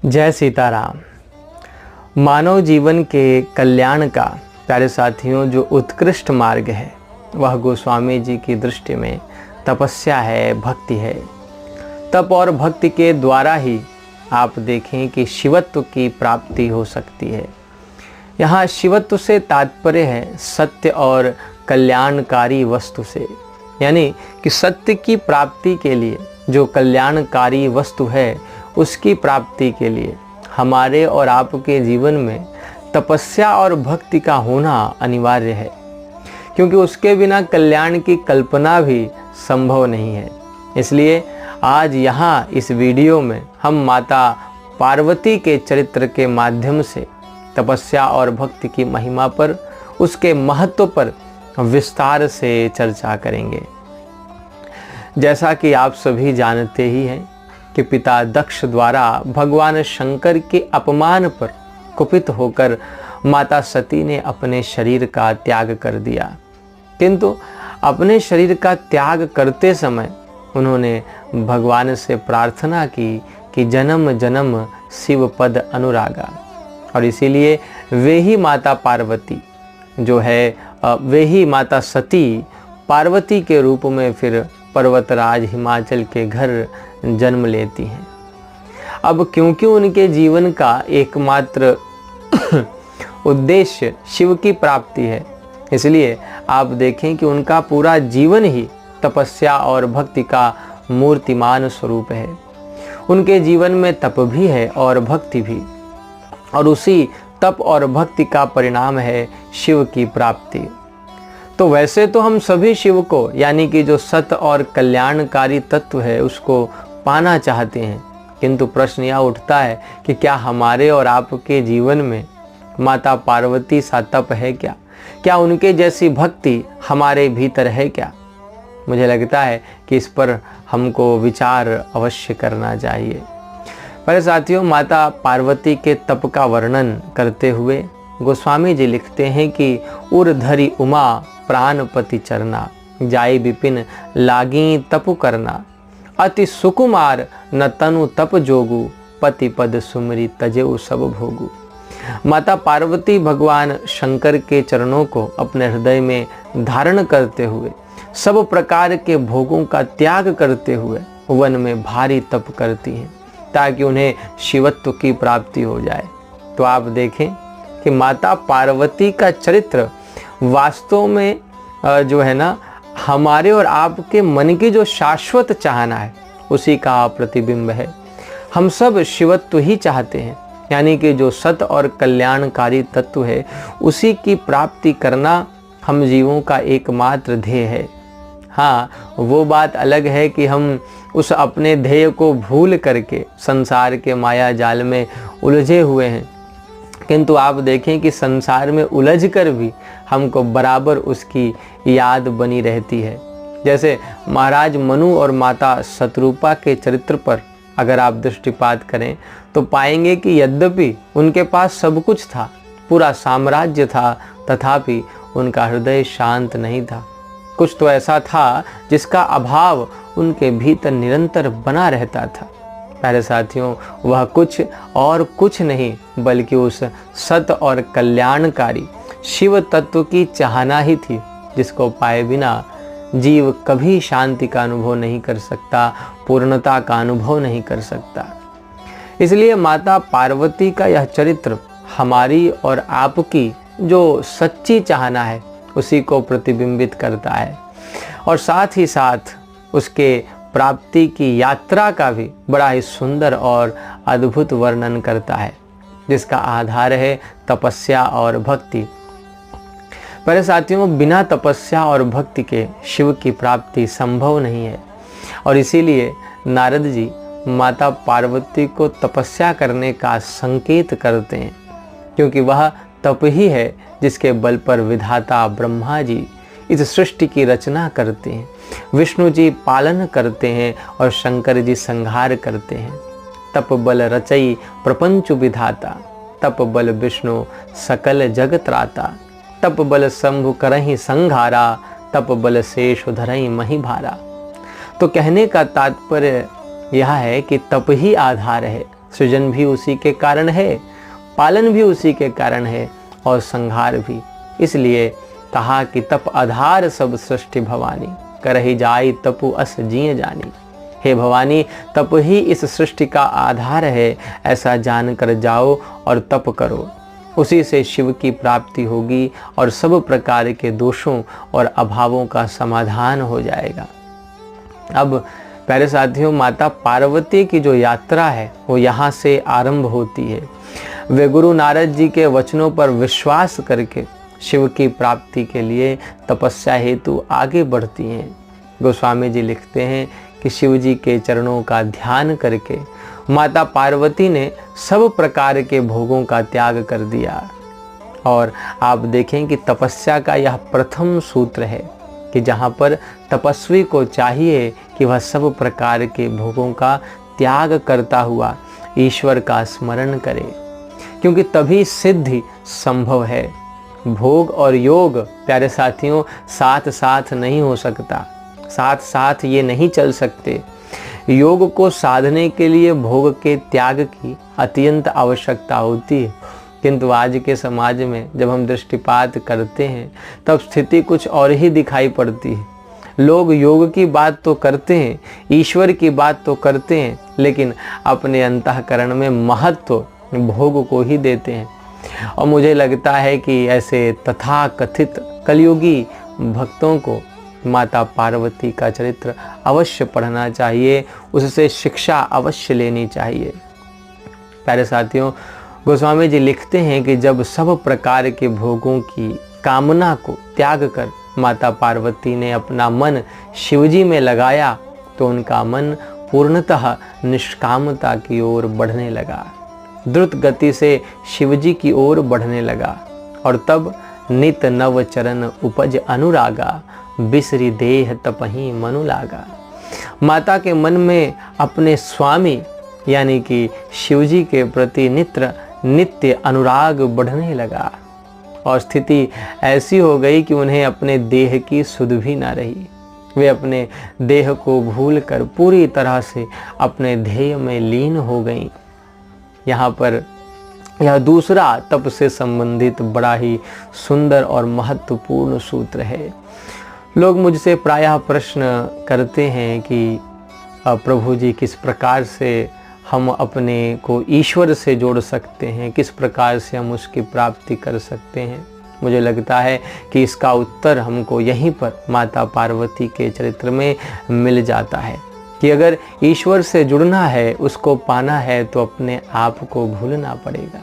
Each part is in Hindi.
जय सीताराम। मानव जीवन के कल्याण का प्यारे साथियों जो उत्कृष्ट मार्ग है वह गोस्वामी जी की दृष्टि में तपस्या है, भक्ति है। तप और भक्ति के द्वारा ही आप देखें कि शिवत्व की प्राप्ति हो सकती है। यहाँ शिवत्व से तात्पर्य है सत्य और कल्याणकारी वस्तु से, यानी कि सत्य की प्राप्ति के लिए जो कल्याणकारी वस्तु है उसकी प्राप्ति के लिए हमारे और आपके जीवन में तपस्या और भक्ति का होना अनिवार्य है, क्योंकि उसके बिना कल्याण की कल्पना भी संभव नहीं है। इसलिए आज यहाँ इस वीडियो में हम माता पार्वती के चरित्र के माध्यम से तपस्या और भक्ति की महिमा पर, उसके महत्व पर विस्तार से चर्चा करेंगे। जैसा कि आप सभी जानते ही हैं कि पिता दक्ष द्वारा भगवान शंकर के अपमान पर कुपित होकर माता सती ने अपने शरीर का त्याग कर दिया, किंतु अपने शरीर का त्याग करते समय उन्होंने भगवान से प्रार्थना की कि जन्म जन्म शिव पद अनुरागा। और इसीलिए वे ही माता पार्वती जो है, वे ही माता सती पार्वती के रूप में फिर पर्वतराज हिमाचल के घर जन्म लेती हैं। अब क्योंकि उनके जीवन का एकमात्र उद्देश्य शिव की प्राप्ति है, इसलिए आप देखें कि उनका पूरा जीवन ही तपस्या और भक्ति का मूर्तिमान स्वरूप है। उनके जीवन में तप भी है और भक्ति भी, और उसी तप और भक्ति का परिणाम है शिव की प्राप्ति। तो वैसे तो हम सभी शिव को, यानी कि जो सत और कल्याणकारी तत्व है, उसको पाना चाहते हैं, किंतु प्रश्न यह उठता है कि क्या हमारे और आपके जीवन में माता पार्वती सा तप है क्या? क्या उनके जैसी भक्ति हमारे भीतर है क्या? मुझे लगता है कि इस पर हमको विचार अवश्य करना चाहिए। पर साथियों, माता पार्वती के तप का वर्णन करते हुए गोस्वामी जी लिखते हैं कि उर्धरी उमा प्राणपति चरना, जाई विपिन लागी तपु करना, अति सुकुमार न तनु तप जोगु, पति पद सुमरी तजेउ सब भोगु। माता पार्वती भगवान शंकर के चरणों को अपने हृदय में धारण करते हुए, सब प्रकार के भोगों का त्याग करते हुए वन में भारी तप करती हैं, ताकि उन्हें शिवत्व की प्राप्ति हो जाए। तो आप देखें कि माता पार्वती का चरित्र वास्तव में जो है ना, हमारे और आपके मन की जो शाश्वत चाहना है उसी का प्रतिबिंब है। हम सब शिवत्व ही चाहते हैं, यानी कि जो सत और कल्याणकारी तत्व है उसी की प्राप्ति करना हम जीवों का एकमात्र ध्येय है। हाँ, वो बात अलग है कि हम उस अपने ध्येय को भूल करके संसार के माया जाल में उलझे हुए हैं, किंतु आप देखें कि संसार में उलझ कर भी हमको बराबर उसकी याद बनी रहती है। जैसे महाराज मनु और माता शतरूपा के चरित्र पर अगर आप दृष्टिपात करें तो पाएंगे कि यद्यपि उनके पास सब कुछ था, पूरा साम्राज्य था, तथापि उनका हृदय शांत नहीं था। कुछ तो ऐसा था जिसका अभाव उनके भीतर निरंतर बना रहता था। प्यारे साथियों, वह कुछ और कुछ नहीं बल्कि उस सत और कल्याणकारी शिव तत्व की चाहना ही थी, जिसको पाए बिना जीव कभी शांति का अनुभव नहीं कर सकता, पूर्णता का अनुभव नहीं कर सकता। इसलिए माता पार्वती का यह चरित्र हमारी और आपकी जो सच्ची चाहना है उसी को प्रतिबिंबित करता है, और साथ ही साथ उसके प्राप्ति की यात्रा का भी बड़ा ही सुंदर और अद्भुत वर्णन करता है, जिसका आधार है तपस्या और भक्ति। पर साथियों, बिना तपस्या और भक्ति के शिव की प्राप्ति संभव नहीं है, और इसीलिए नारद जी माता पार्वती को तपस्या करने का संकेत करते हैं, क्योंकि वह तप ही है जिसके बल पर विधाता ब्रह्मा जी इस सृष्टि की रचना करते हैं, विष्णु जी पालन करते हैं और शंकर जी संहार करते हैं। तप बल रचई प्रपंच विधाता, तप बल विष्णु सकल जगत त्राता, तप बल शंभु करहि संघारा, तप बल शेष धरहि मही भारा। तो कहने का तात्पर्य यह है कि तप ही आधार है, सृजन भी उसी के कारण है, पालन भी उसी के कारण है और संहार भी। इसलिए कहा कि तप आधार सब सृष्टि भवानी, करहि जाई तपु अस जिय जानी। हे भवानी, तप ही इस सृष्टि का आधार है, ऐसा जान कर जाओ और तप करो। उसी से शिव की प्राप्ति होगी और सब प्रकार के दोषों और अभावों का समाधान हो जाएगा। अब प्यारे साथियों, माता पार्वती की जो यात्रा है वो यहाँ से आरंभ होती है। वे गुरु नारद जी के वचनों पर विश्वास करके शिव की प्राप्ति के लिए तपस्या हेतु आगे बढ़ती हैं। गोस्वामी जी लिखते हैं कि शिव जी के चरणों का ध्यान करके माता पार्वती ने सब प्रकार के भोगों का त्याग कर दिया। और आप देखें कि तपस्या का यह प्रथम सूत्र है कि जहाँ पर तपस्वी को चाहिए कि वह सब प्रकार के भोगों का त्याग करता हुआ ईश्वर का स्मरण करे, क्योंकि तभी सिद्धि संभव है। भोग और योग प्यारे साथियों साथ साथ नहीं हो सकता, साथ साथ ये नहीं चल सकते। योग को साधने के लिए भोग के त्याग की अत्यंत आवश्यकता होती है, किंतु आज के समाज में जब हम दृष्टिपात करते हैं तब स्थिति कुछ और ही दिखाई पड़ती है। लोग योग की बात तो करते हैं, ईश्वर की बात तो करते हैं, लेकिन अपने अंतःकरण में महत्व भोग को ही देते हैं। और मुझे लगता है कि ऐसे तथाकथित कलयुगी भक्तों को माता पार्वती का चरित्र अवश्य पढ़ना चाहिए, उससे शिक्षा अवश्य लेनी चाहिए। प्यारे साथियों, गोस्वामी जी लिखते हैं कि जब सब प्रकार के भोगों की कामना को त्याग कर माता पार्वती ने अपना मन शिवजी में लगाया तो उनका मन पूर्णतः निष्कामता की ओर बढ़ने लगा, द्रुत गति से शिवजी की ओर बढ़ने लगा। और तब नित नव चरण उपज अनुरागा, बिसरी देह तपहि मनु लागा। माता के मन में अपने स्वामी यानी कि शिवजी के प्रति नित्य अनुराग बढ़ने लगा और स्थिति ऐसी हो गई कि उन्हें अपने देह की सुध भी न रही। वे अपने देह को भूलकर पूरी तरह से अपने ध्येय में लीन हो गईं। यहाँ पर यह दूसरा तप से संबंधित बड़ा ही सुंदर और महत्वपूर्ण सूत्र है। लोग मुझसे प्रायः प्रश्न करते हैं कि प्रभु जी किस प्रकार से हम अपने को ईश्वर से जोड़ सकते हैं, किस प्रकार से हम उसकी प्राप्ति कर सकते हैं। मुझे लगता है कि इसका उत्तर हमको यहीं पर माता पार्वती के चरित्र में मिल जाता है कि अगर ईश्वर से जुड़ना है, उसको पाना है, तो अपने आप को भूलना पड़ेगा।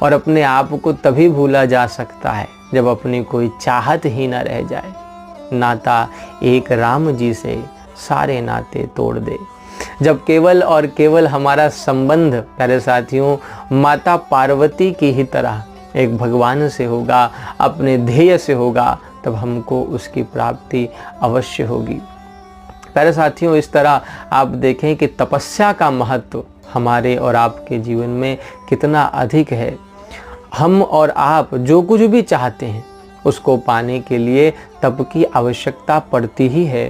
और अपने आप को तभी भूला जा सकता है जब अपनी कोई चाहत ही न रह जाए। नाता एक राम जी से सारे नाते तोड़ दे। जब केवल और केवल हमारा संबंध प्यारे साथियों माता पार्वती की ही तरह एक भगवान से होगा, अपने ध्येय से होगा, तब हमको उसकी प्राप्ति अवश्य होगी। प्यारे साथियों, इस तरह आप देखें कि तपस्या का महत्व हमारे और आपके जीवन में कितना अधिक है। हम और आप जो कुछ भी चाहते हैं उसको पाने के लिए तप की आवश्यकता पड़ती ही है,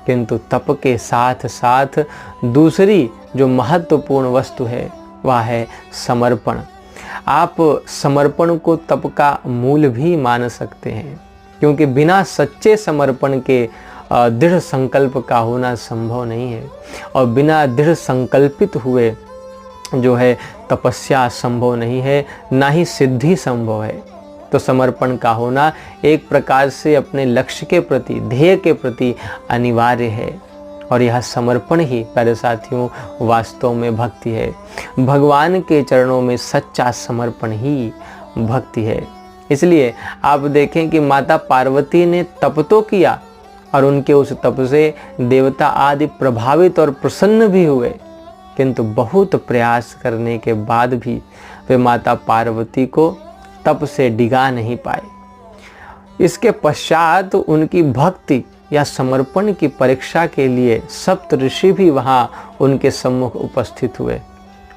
किंतु तप के साथ साथ दूसरी जो महत्वपूर्ण वस्तु है वह है समर्पण। आप समर्पण को तप का मूल भी मान सकते हैं, क्योंकि बिना सच्चे समर्पण के दृढ़ संकल्प का होना संभव नहीं है और बिना दृढ़ संकल्पित हुए जो है तपस्या संभव नहीं है, ना ही सिद्धि संभव है। तो समर्पण का होना एक प्रकार से अपने लक्ष्य के प्रति, ध्येय के प्रति अनिवार्य है। और यह समर्पण ही प्यारे साथियों वास्तव में भक्ति है। भगवान के चरणों में सच्चा समर्पण ही भक्ति है। इसलिए आप देखें कि माता पार्वती ने तप तो किया और उनके उस तप से देवता आदि प्रभावित और प्रसन्न भी हुए, किंतु बहुत प्रयास करने के बाद भी वे माता पार्वती को तप से डिगा नहीं पाए। इसके पश्चात उनकी भक्ति या समर्पण की परीक्षा के लिए सप्त ऋषि भी वहाँ उनके सम्मुख उपस्थित हुए।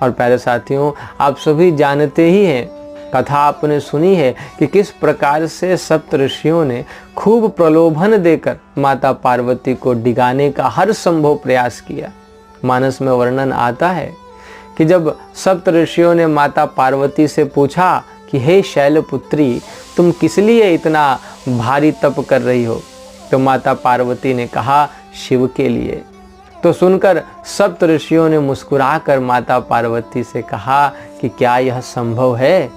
और प्यारे साथियों, आप सभी जानते ही हैं, कथा आपने सुनी है कि किस प्रकार से सप्त ऋषियों ने खूब प्रलोभन देकर माता पार्वती को डिगाने का हर संभव प्रयास किया। मानस में वर्णन आता है कि जब सप्त ऋषियों ने माता पार्वती से पूछा कि हे शैलपुत्री, तुम किस लिए इतना भारी तप कर रही हो, तो माता पार्वती ने कहा शिव के लिए। तो सुनकर सप्त ऋषियों ने मुस्कुराकर माता पार्वती से कहा कि क्या यह संभव है।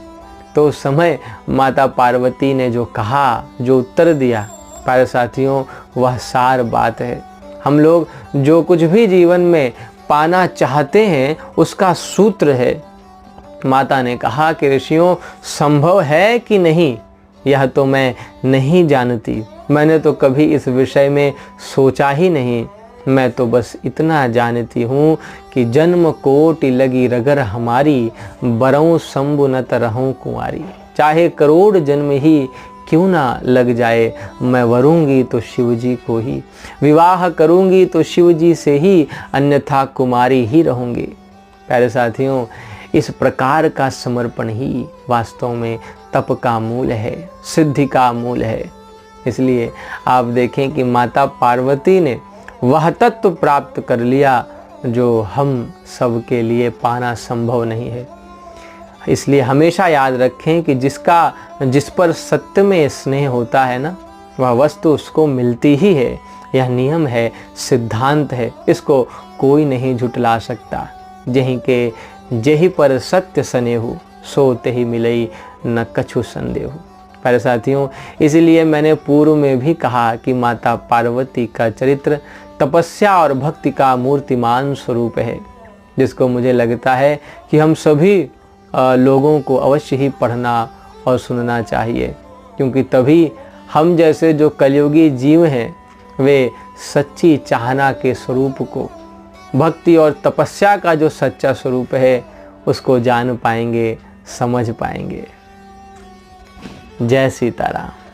तो उस समय माता पार्वती ने जो कहा, जो उत्तर दिया, प्यारे साथियों, वह सार बात है। हम लोग जो कुछ भी जीवन में पाना चाहते हैं उसका सूत्र है। माता ने कहा कि ऋषियों, संभव है कि नहीं यह तो मैं नहीं जानती, मैंने तो कभी इस विषय में सोचा ही नहीं। मैं तो बस इतना जानती हूँ कि जन्म कोटि लगी रगर हमारी, बरऊँ शंभु न तरहूँ कुंवारी। चाहे करोड़ जन्म ही क्यों ना लग जाए, मैं वरूंगी तो शिवजी को ही, विवाह करूंगी तो शिवजी से ही, अन्यथा कुमारी ही रहूंगी। प्यारे साथियों, इस प्रकार का समर्पण ही वास्तव में तप का मूल है, सिद्धि का मूल है। इसलिए आप देखें कि माता पार्वती ने वह तत्व प्राप्त कर लिया जो हम सब के लिए पाना संभव नहीं है। इसलिए हमेशा याद रखें कि जिस पर सत्य में स्नेह होता है ना, वह वस्तु उसको मिलती ही है। यह नियम है, सिद्धांत है, इसको कोई नहीं झुटला सकता। जेहि पर सत्य स्नेहु, सोते ही मिलई न कछु संदेहु। प्यारे साथियों, इसलिए मैंने पूर्व में भी कहा कि माता पार्वती का चरित्र तपस्या और भक्ति का मूर्तिमान स्वरूप है, जिसको मुझे लगता है कि हम सभी लोगों को अवश्य ही पढ़ना और सुनना चाहिए, क्योंकि तभी हम जैसे जो कलयुगी जीव हैं वे सच्ची चाहना के स्वरूप को, भक्ति और तपस्या का जो सच्चा स्वरूप है उसको जान पाएंगे, समझ पाएंगे। जय सीताराम।